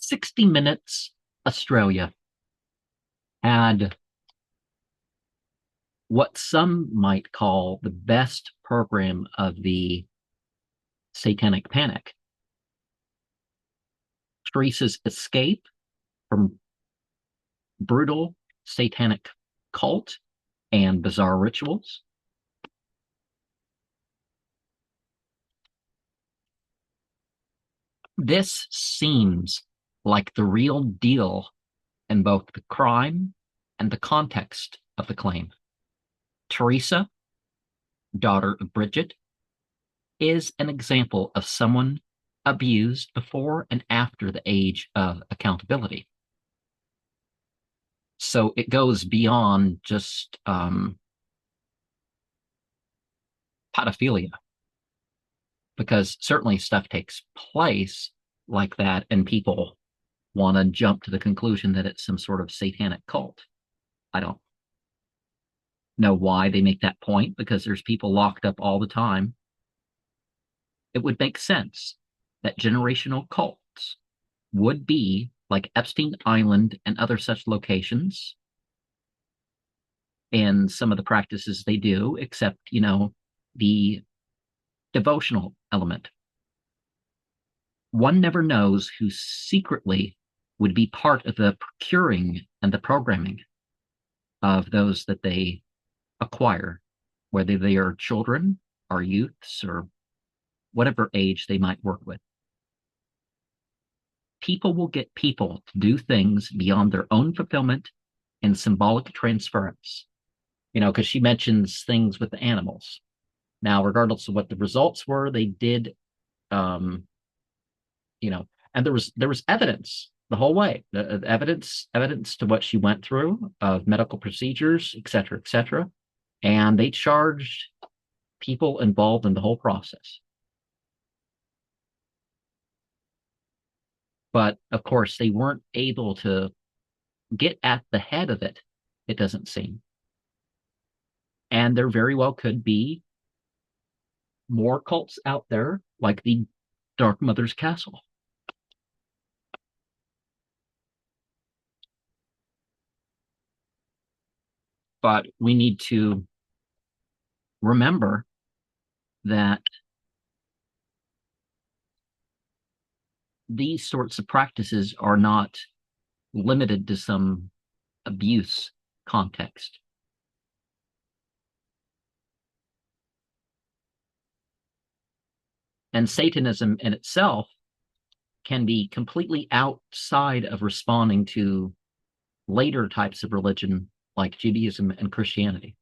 60 Minutes Australia had what some might call the best program of the Satanic Panic. Teresa's escape from brutal satanic cult and bizarre rituals. This seems like the real deal in both the crime and the context of the claim. Teresa, daughter of Bridget, is an example of someone abused before and after the age of accountability. So it goes beyond just pedophilia, because certainly stuff takes place like that, and people want to jump to the conclusion that it's some sort of satanic cult. I don't know why they make that point, because there's people locked up all the time. It would make sense that generational cults would be like Epstein Island and other such locations and some of the practices they do, except, the devotional element. One never knows who secretly would be part of the procuring and the programming of those that they acquire, whether they are children or youths or whatever age they might work with. People will get people to do things beyond their own fulfillment and symbolic transference. Because she mentions things with the animals. Now, regardless of what the results were, they did, and there was evidence the whole way, the evidence to what she went through of medical procedures, et cetera, and they charged people involved in the whole process. But of course, they weren't able to get at the head of it, it doesn't seem. And there very well could be more cults out there, like the Dark Mother's Castle. But we need to remember that these sorts of practices are not limited to some abuse context. And Satanism in itself can be completely outside of responding to later types of religion like Judaism and Christianity.